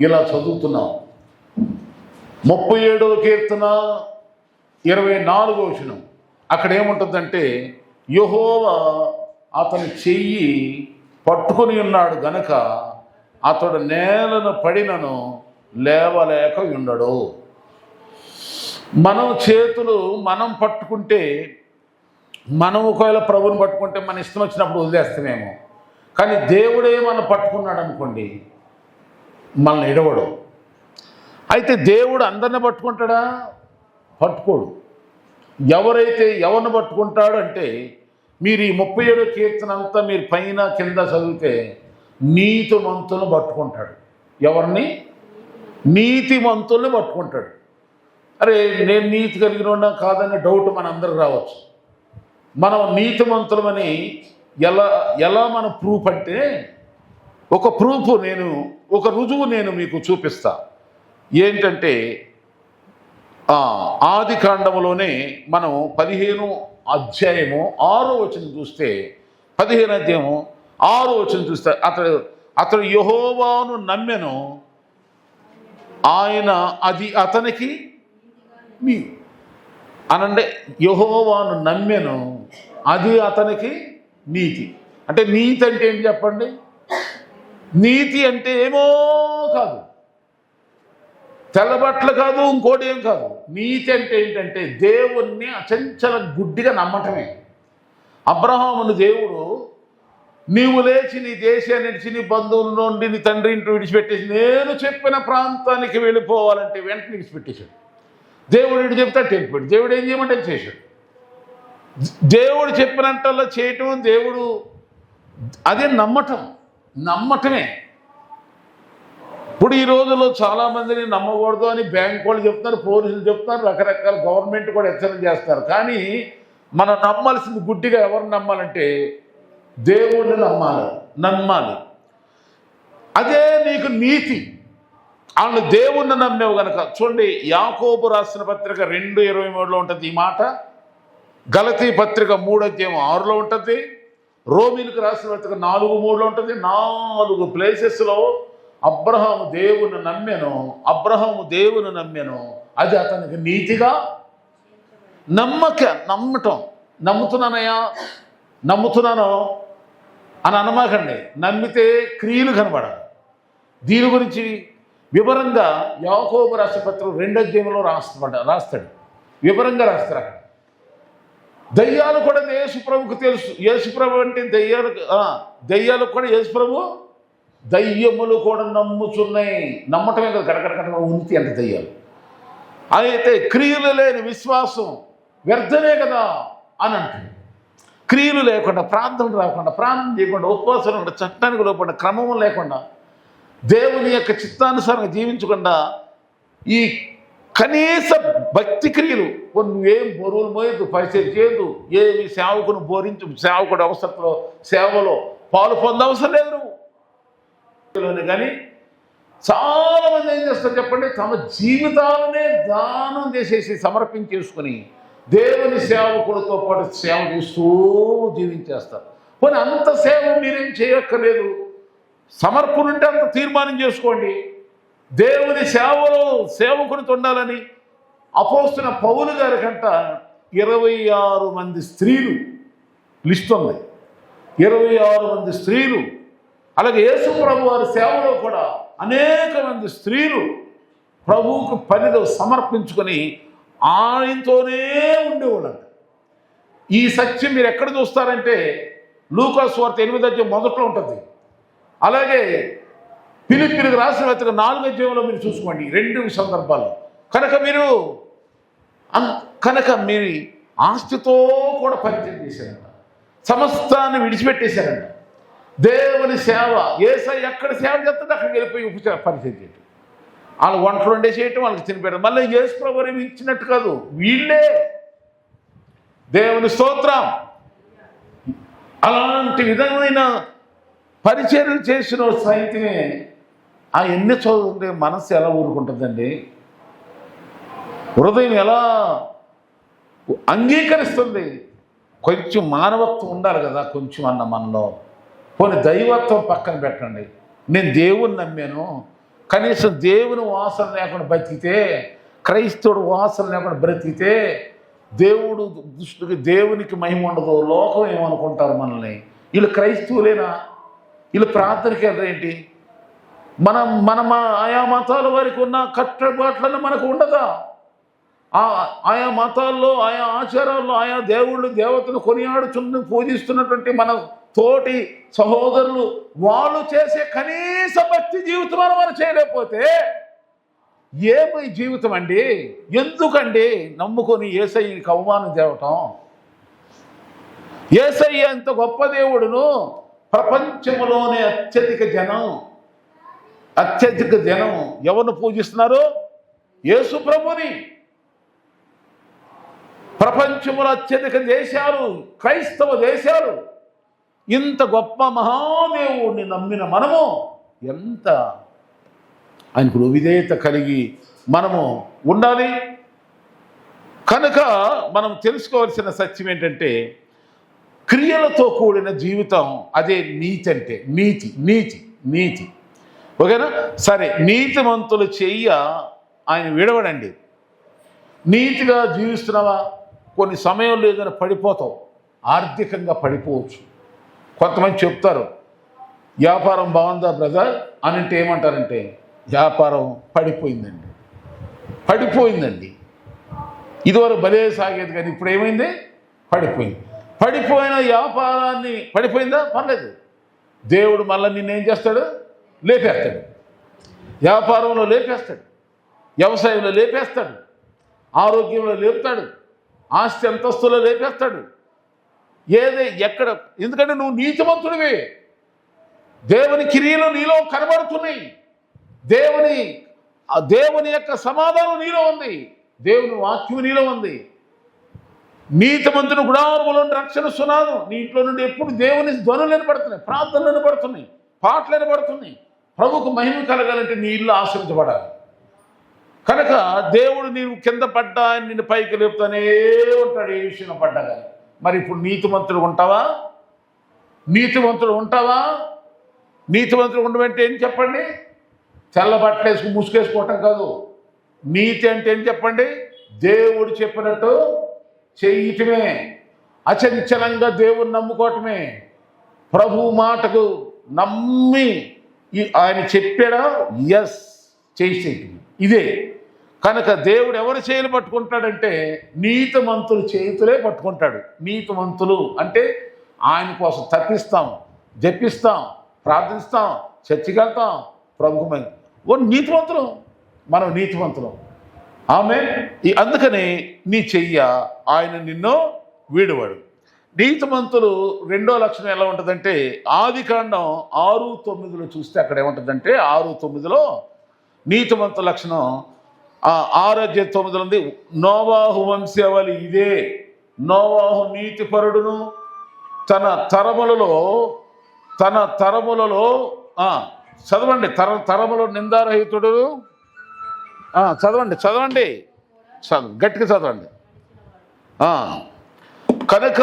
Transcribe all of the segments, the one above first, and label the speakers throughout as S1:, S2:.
S1: ఇలా చదువుతున్నాం. 37వ కీర్తన 24వ వచనం. అక్కడ ఏముంటుందంటే, యెహోవా అతని చెయ్యి పట్టుకొని ఉన్నాడు గనక అతడు నేలను పడినను లేవలేక ఉండడు. మనం చేతులు మనం పట్టుకుంటే, మనం ఒకవేళ ప్రభుని పట్టుకుంటే మన ఇష్టం వచ్చినప్పుడు వదిలేస్తామేమో. కానీ దేవుడే మనం పట్టుకున్నాడు అనుకోండి, మనల్ని ఎడవడు. అయితే దేవుడు అందరిని పట్టుకుంటాడా? పట్టుకోడు. ఎవరైతే ఎవరిని పట్టుకుంటాడు అంటే, మీరు ఈ 37వ కీర్తన అంతా మీరు పైన కింద చదివితే నీతిమంతులను పట్టుకుంటాడు. ఎవరిని? నీతిమంతుల్ని పట్టుకుంటాడు. అరే, నేను నీతి కలిగిన ఉన్నా కాదనే డౌట్ మన అందరికి రావచ్చు. మనం నీతిమంతులమని ఎలా మన ప్రూఫ్ అంటే, ఒక రుజువు నేను మీకు చూపిస్తా. ఏంటంటే, ఆది కాండములోనే మనం 15వ అధ్యాయము 6వ వచనం చూస్తే, 15వ అధ్యాయము 6వ వచనం చూస్తే, అతడు యెహోవాను నమ్మెను, ఆయన అది అతనికి అనంటే యెహోవాను నమ్మెను, అది అతనికి నీతి. అంటే నీతి అంటే ఏంటి చెప్పండి? నీతి అంటే ఏమో కాదు, తెల్లబట్టలు కాదు, ఇంకోటి ఏం కాదు. నీతి అంటే ఏంటంటే దేవుణ్ణి అచంచల గుడ్డిగా నమ్మటమే. అబ్రహామును దేవుడు, నీవు లేచి నీ దేశాన్ని విడిచి, నీ బంధువుల నుండి, నీ తండ్రి ఇంటి విడిచిపెట్టేసి నేను చెప్పిన ప్రాంతానికి వెళ్ళిపోవాలంటే వెంటనే విడిచిపెట్టేశాడు. దేవుడు ఇటు చెప్తే వెళ్ళిపోయాడు. దేవుడు ఏం చేయమంటే చేశాడు. దేవుడు చెప్పినట్టల్లా చేయటం దేవుడు, అదే నమ్మటమే. ఇప్పుడు ఈ రోజుల్లో చాలామందిని నమ్మకూడదు అని బ్యాంక్ వాళ్ళు చెప్తున్నారు, పోలీసులు చెప్తున్నారు, రకరకాల గవర్నమెంట్ కూడా హెచ్చరిక చేస్తారు. కానీ మనం నమ్మాల్సింది గుడ్డిగా ఎవరిని నమ్మాలంటే దేవుడిని నమ్మాలి. అదే నీకు నీతి. వాళ్ళు దేవుణ్ణి నమ్మేవు కనుక. చూడండి, యాకోబు రాసిన పత్రిక 2:23లో ఉంటుంది ఈ మాట. గలతీ పత్రిక 3:6లో ఉంటుంది. రోమీలకు రాసిన పత్రిక 4:3లో ఉంటుంది. 4 ప్లేసెస్లో అబ్రహాము దేవుని నమ్మెను, అది అతనికి నీతిగా నమ్ముతున్నాను అని అనమాకండి. నమ్మితే క్రియలు కనబడాలి. దీని గురించి వివరంగా యాకోబు రాసిన పత్రిక 2:2 రాస్తాడు. వివరంగా రాస్తారు. అక్కడ దయ్యాలు కూడా యేసుప్రభుకు తెలుసు. యేసుప్రభు అంటే దయ్యాలకు కూడా యేసుప్రభు, దయ్యములు కూడా నమ్ముచున్నాయి. నమ్మటమే కదా, గడగడగడ ఉనికి అంటే దయ్యాలు. అయితే క్రియలు లేని విశ్వాసం వ్యర్థమే కదా అని అంటుంది. క్రియలు లేకుండా, ప్రార్థనలు రాకుండా, ప్రార్థన చేయకుండా, ఉపవాసం లేకుండా, చట్టానికి లోపకుండా, క్రమం లేకుండా, దేవుని యొక్క చిత్తానుసారంగా జీవించకుండా, ఈ కనీస భక్తి క్రియలు నువ్వేం బరువులు మోయద్దు, పైసలు చేయదు, ఏమి సేవకును బోరించు, సేవకుడు అవసరంలో సేవలో పాలు పొందవసరం లేదు నువ్వు. కానీ చాలామంది ఏం చేస్తారు చెప్పండి? తమ జీవితాలనే దానం చేసేసి సమర్పించేసుకుని దేవుని సేవకుడితో పాటు సేవ చేస్తూ జీవించేస్తారు. పోనీ అంత సేవ మీరేం చేయక్కర్లేదు. సమర్పణ ఉంటే అంత తీర్మానం చేసుకోండి. దేవుని సేవలో సేవకుడితో ఉండాలని అపోస్తున్న పౌలు గారి కంట 26 మంది స్త్రీలు లిస్ట్ ఉంది. 26 మంది స్త్రీలు. అలాగే యేసు ప్రభు వారి సేవలో కూడా అనేక మంది స్త్రీలు ప్రభువుకు పనిలో సమర్పించుకొని ఆయనతోనే ఉండేవాళ్ళంట. ఈ సత్యం మీరు ఎక్కడ చూస్తారంటే లూకా సువార్త 8వ మొదట్లో ఉంటుంది. అలాగే ఫిలిప్పీయులకు రాసిన పత్రిక 4వ మీరు చూసుకోండి, 2 సందర్భాలు. కనుక మీరు ఆస్తితో కూడా పరిచయం చేశారంట, సమస్తాన్ని విడిచిపెట్టేశారంట. దేవుని సేవ, యేసయ్య ఎక్కడ సేవ చేస్తుంటే అక్కడికి వెళ్ళిపోయి పరిచయం చేయటం, వాళ్ళు వంటలు వండే చేయటం, వాళ్ళకి తినిపెట్టడం. మళ్ళీ యేసు ప్రభువు ఏమి ఇచ్చినట్టు కాదు, వీళ్ళే. దేవుని స్తోత్రం. అలాంటి విధమైన పరిచర్యలు చేసిన సైతమే ఆ ఎన్ని చదువుతుంటే మనసు ఎలా ఊరుకుంటుందండి? హృదయం ఎలా అంగీకరిస్తుంది? కొంచెం మానవత్వం ఉండాలి కదా, కొంచెం అన్న మనలో. పోనీ దైవత్వం పక్కన పెట్టండి. నేను దేవుణ్ణి నమ్మాను కనీసం దేవుని వాసన లేకుండా బతికితే, క్రైస్తవుడు వాసన లేకుండా బ్రతికితే దేవుడు దృష్టికి దేవునికి మహిమ ఉండదు. లోకం ఏమనుకుంటారు మనల్ని? వీళ్ళు క్రైస్తవులేనా? వీళ్ళు ప్రార్థనకి ఏంటి? మన ఆయా మతాల వారికి ఉన్న కట్టుబాట్లను మనకు ఉండదా? ఆయా మతాల్లో, ఆయా ఆచారాల్లో, ఆయా దేవుళ్ళు దేవతలు పూజిస్తున్నటువంటి మన తోటి సహోదరులు వాళ్ళు చేసే కనీస భక్తి జీవితం మనం చేయలేకపోతే ఏమి జీవితం అండి? ఎందుకండి నమ్ముకొని యేసయ్యకి అవమానం తేవటం? యేసయ్య అంత గొప్ప దేవుడును ప్రపంచంలోనే అత్యధిక జనం ఎవరిని పూజిస్తున్నారు? యేసు ప్రభుని. ప్రపంచంలో అత్యధిక దేశాలు క్రైస్తవ దేశాలు. ఇంత గొప్ప మహాదేవుడిని నమ్మిన మనము ఎంత ఆయనకు విధేయత కలిగి మనము ఉండాలి. కనుక మనం తెలుసుకోవాల్సిన సత్యం ఏంటంటే, క్రియలతో కూడిన జీవితం అదే నీతి. అంటే నీతి ఓకేనా? సరే, నీతిమంతులు చెయ్య ఆయన విడవడండి. నీతిగా జీవిస్తున్నావా? కొన్ని సమయంలో ఏదైనా పడిపోతావు, ఆర్థికంగా పడిపోవచ్చు. కొంతమంది చెప్తారు, వ్యాపారం బాగుందా బ్రదర్ అని అంటే ఏమంటారంటే, వ్యాపారం పడిపోయిందండి. ఇదివరకు భలే సాగేది కానీ ఇప్పుడు ఏమైంది? పడిపోయిన వ్యాపారాన్ని పడిపోయిందా? పర్లేదు, దేవుడు మళ్ళీ నిన్నేం చేస్తాడు? లేపేస్తాడు. వ్యాపారంలో లేపేస్తాడు, వ్యవసాయంలో లేపేస్తాడు, ఆరోగ్యంలో లేపుతాడు, ఆస్తి అంతస్తులో లేపేస్తాడు. ఎక్కడ? ఎందుకంటే నువ్వు నీతిమంతుడివి. దేవుని క్రియలు నీలో కనబడుతున్నాయి. దేవుని యొక్క సమాధానం నీలో ఉంది. దేవుని వాక్యం నీలో ఉంది. నీతిమంతుని గుడారములో రక్షణ సునాదం నీ ఇంట్లో నుండి ఎప్పుడు దేవుని ధ్వనులు వినపడుతున్నాయి, ప్రార్థనలు వినపడుతున్నాయి, పాటలు వినపడుతున్నాయి. ప్రభుకు మహిమ కలగాలంటే నీ ఇల్లు ఆశ్రయించబడాలి. కనుక దేవుడు నీవు కింద పడ్డా నిన్ను పైకి లేపుతానే ఉంటాడు ఏ విషయంలో పడ్డా కానీ. మరి ఇప్పుడు నీతిమంతుడు ఉంటావా? నీతిమంతుడు ఉండమంటే ఏం చెప్పండి? తెల్ల బట్టలు వేసుకుని ముసుగేసుకోవటం కాదు. నీతి అంటే ఏం చెప్పండి? దేవుడు చెప్పినట్టు చేయటమే, అచంచలంగా దేవుని నమ్ముకోవటమే, ప్రభు మాటకు నమ్మి ఆయన చెప్పాడా ఎస్ చేసేయటం. ఇదే. కనుక దేవుడు ఎవరు చేయలు పట్టుకుంటాడంటే నీతిమంతులు చేతులే పట్టుకుంటాడు. నీతిమంతులు అంటే ఆయన కోసం తప్పిస్తాం, జపిస్తాం, ప్రార్థిస్తాం, చర్చికి వెళ్తాం, ప్రభుత్వం నీతిమంతులు. మనం నీతిమంతులు. అందుకని నీ చెయ్య ఆయన నిన్ను వీడువాడు. నీతిమంతులు రెండో లక్షణం ఎలా ఉంటుందంటే, ఆదికాండం 6:9 చూస్తే అక్కడ ఏముంటుందంటే, 6:9 నీతిమంతుల లక్షణం 6:9 ఉంది. నోవాహు వంశావళి ఇదే. నోవాహు నీతిపరుడును తన తరములలో చదవండి, తరములో నిందారహితుడు. చదవండి గట్టిగా చదవండి. కనుక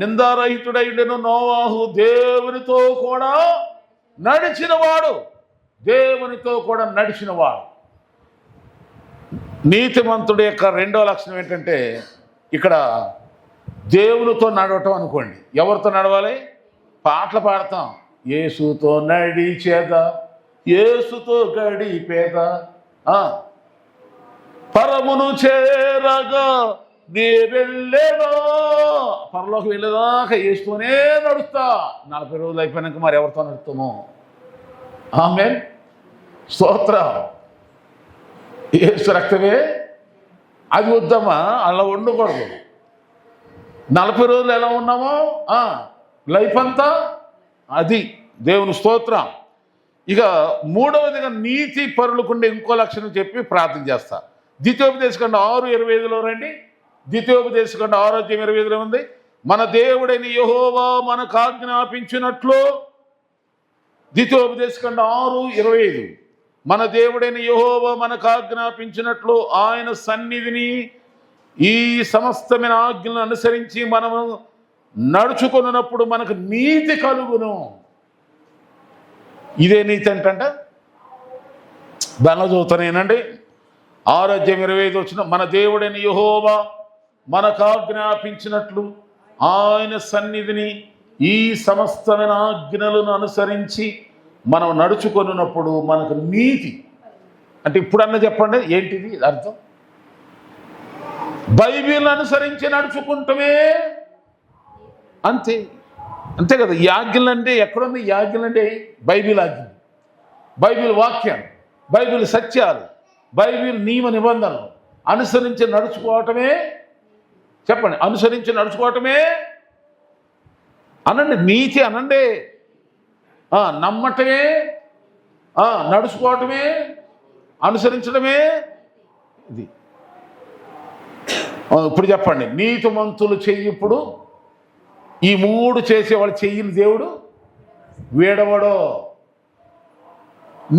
S1: నిందారహితుడైండెను నోవాహు దేవునితో కూడా నడిచినవాడు. నీతిమంతుడి యొక్క రెండో లక్షణం ఏంటంటే, ఇక్కడ దేవునితో నడవటం అనుకోండి. ఎవరితో నడవాలి? పాటలు పాడతాం, యేసుతో నడిచేదా, యేసుతో గడిపేదా, పరమును చేరగా నే వెళ్ళేదా, పరలోకి వెళ్ళేదాకా యేసుతోనే నడుస్తా. 40 రోజులు అయిపోయినాక మరి ఎవరితో నడుస్తామో? ఆమేన్, స్తోత్రం. యేసు రక్తమే అది వద్దామా? అలా ఉండకూడదు. 40 రోజులు ఎలా ఉన్నామో లైఫ్ అంతా అది. దేవుని స్తోత్రం. ఇక మూడవదిగా నీతి పరులకుండే ఇంకో లక్షణం చెప్పి ప్రార్థన చేస్తా. ద్వితీయోపదేశకాండం 6:25 రండి. ద్వితీయోపదేశకాండం 6:25 ఉంది. మన దేవుడైన యెహోవా మనకు ఆజ్ఞాపించినట్లు, ద్వితీయోపదేశకాండం 6:25, మన దేవుడైన యెహోవా మనకు ఆజ్ఞాపించినట్లు ఆయన సన్నిధిని ఈ సమస్తమైన ఆజ్ఞలను అనుసరించి మనము నడుచుకున్నప్పుడు మనకు నీతి కలుగును. ఇదే నీతి అంట. దానిలో చదువుతానేనండి. 6:25 వచ్చిన మన దేవుడైన యెహోవా మనకు ఆజ్ఞాపించినట్లు ఆయన సన్నిధిని ఈ సమస్తమైన ఆజ్ఞలను అనుసరించి మనం నడుచుకొనున్నప్పుడు మనకు నీతి అంటే ఇప్పుడన్నా చెప్పండి ఏంటిది అర్థం? బైబిల్ అనుసరించి నడుచుకుంటమే, అంతే అంతే కదా. ఈ ఆజ్ఞలు అంటే ఎక్కడుంది? ఈ ఆజ్ఞలు అంటే బైబిల్ ఆజ్ఞలు, బైబిల్ వాక్యాలు, బైబిల్ సత్యాలు, బైబిల్ నియమ నిబంధనలు అనుసరించి నడుచుకోవటమే. చెప్పండి, అనుసరించి నడుచుకోవటమే అనండి. నీతి అనండి. నమ్మటమే, నడుచుకోవటమే, అనుసరించడమే ఇది. ఇప్పుడు చెప్పండి, నీతిమంతులు చెయ్యి ఇప్పుడు ఈ 3 చేసేవాళ్ళు చెయ్యిని దేవుడు వీడవడో.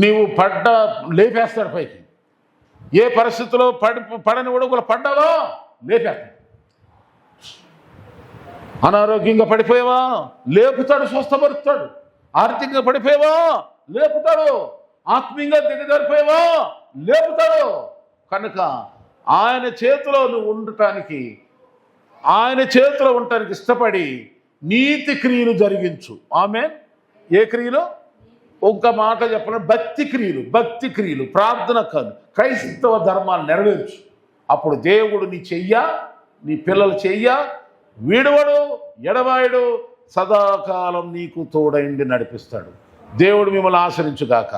S1: నీవు లేపేస్తాడు పైకి. ఏ పరిస్థితిలో పడని కూడా పడ్డావా లేపేస్తాడు. అనారోగ్యంగా పడిపోయావా లేపుతాడు, స్వస్థపరుస్తాడు. ఆర్థికంగా పడిపోయావా లేపుతాడు. ఆత్మీయంగా దిగజారిపోయావా లేపుతాడు. కనుక ఆయన చేతిలో నువ్వు ఉండటానికి, ఆయన చేతిలో ఉండటానికి ఇష్టపడి నీతి క్రియలు జరిగించు. ఆమెన్. ఏ క్రియలు? ఒక్క మాట చెప్పాలంటే భక్తి క్రియలు, ప్రార్థన కాదు, క్రైస్తవ ధర్మాలు నెరవేర్చు. అప్పుడు దేవుడు నీ నీ పిల్లలు వీడవడు, ఎడవాయుడు, సదాకాలం నీకు తోడైండి నడిపిస్తాడు. దేవుడు మిమ్మల్ని ఆశ్రయించుగాక.